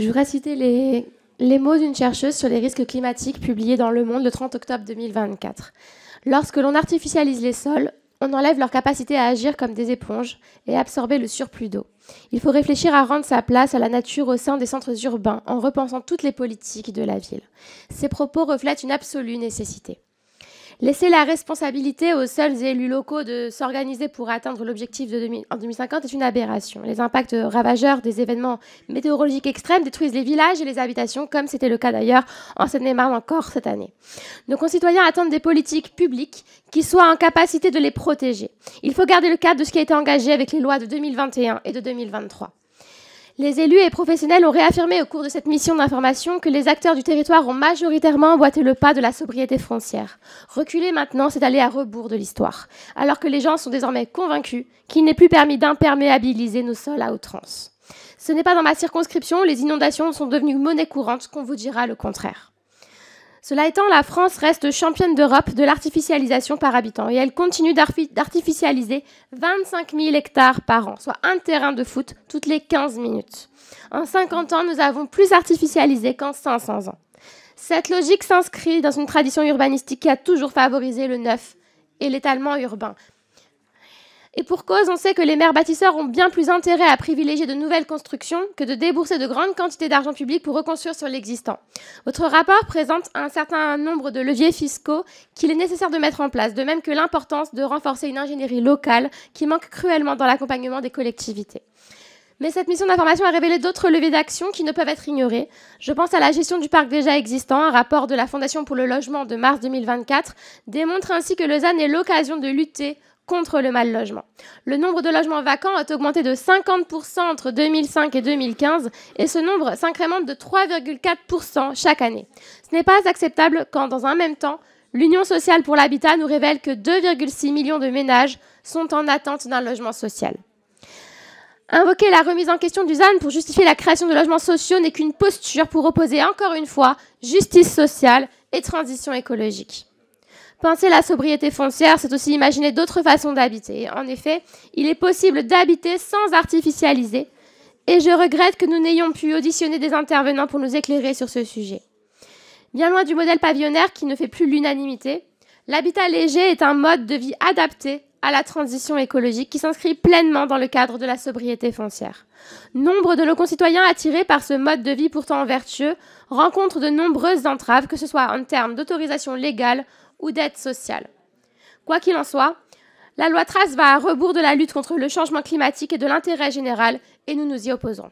Je voudrais citer les mots d'une chercheuse sur les risques climatiques publiés dans Le Monde le 30 octobre 2024. Lorsque l'on artificialise les sols, on enlève leur capacité à agir comme des éponges et absorber le surplus d'eau. Il faut réfléchir à rendre sa place à la nature au sein des centres urbains en repensant toutes les politiques de la ville. Ces propos reflètent une absolue nécessité. Laisser la responsabilité aux seuls élus locaux de s'organiser pour atteindre l'objectif en 2050 est une aberration. Les impacts ravageurs des événements météorologiques extrêmes détruisent les villages et les habitations, comme c'était le cas d'ailleurs en Seine-et-Marne encore cette année. Nos concitoyens attendent des politiques publiques qui soient en capacité de les protéger. Il faut garder le cadre de ce qui a été engagé avec les lois de 2021 et de 2023. Les élus et professionnels ont réaffirmé au cours de cette mission d'information que les acteurs du territoire ont majoritairement emboîté le pas de la sobriété foncière. Reculer maintenant, c'est aller à rebours de l'histoire, alors que les gens sont désormais convaincus qu'il n'est plus permis d'imperméabiliser nos sols à outrance. Ce n'est pas dans ma circonscription, les inondations sont devenues monnaie courante, qu'on vous dira le contraire. Cela étant, la France reste championne d'Europe de l'artificialisation par habitant et elle continue d'artificialiser 25 000 hectares par an, soit un terrain de foot toutes les 15 minutes. En 50 ans, nous avons plus artificialisé qu'en 500 ans. Cette logique s'inscrit dans une tradition urbanistique qui a toujours favorisé le neuf et l'étalement urbain. Et pour cause, on sait que les maires bâtisseurs ont bien plus intérêt à privilégier de nouvelles constructions que de débourser de grandes quantités d'argent public pour reconstruire sur l'existant. Votre rapport présente un certain nombre de leviers fiscaux qu'il est nécessaire de mettre en place, de même que l'importance de renforcer une ingénierie locale qui manque cruellement dans l'accompagnement des collectivités. Mais cette mission d'information a révélé d'autres leviers d'action qui ne peuvent être ignorés. Je pense à la gestion du parc déjà existant. Un rapport de la Fondation pour le logement de mars 2024 démontre ainsi que Lausanne est l'occasion de lutter contre le mal logement. Le nombre de logements vacants a augmenté de 50% entre 2005 et 2015 et ce nombre s'incrémente de 3,4% chaque année. Ce n'est pas acceptable quand, dans un même temps, l'Union sociale pour l'habitat nous révèle que 2,6 millions de ménages sont en attente d'un logement social. Invoquer la remise en question du ZAN pour justifier la création de logements sociaux n'est qu'une posture pour opposer encore une fois justice sociale et transition écologique. Penser la sobriété foncière, c'est aussi imaginer d'autres façons d'habiter. En effet, il est possible d'habiter sans artificialiser et je regrette que nous n'ayons pu auditionner des intervenants pour nous éclairer sur ce sujet. Bien loin du modèle pavillonnaire qui ne fait plus l'unanimité, l'habitat léger est un mode de vie adapté à la transition écologique qui s'inscrit pleinement dans le cadre de la sobriété foncière. Nombre de nos concitoyens attirés par ce mode de vie pourtant vertueux rencontrent de nombreuses entraves, que ce soit en termes d'autorisation légale ou d'aide sociale. Quoi qu'il en soit, la loi Trace va à rebours de la lutte contre le changement climatique et de l'intérêt général, et nous nous y opposons.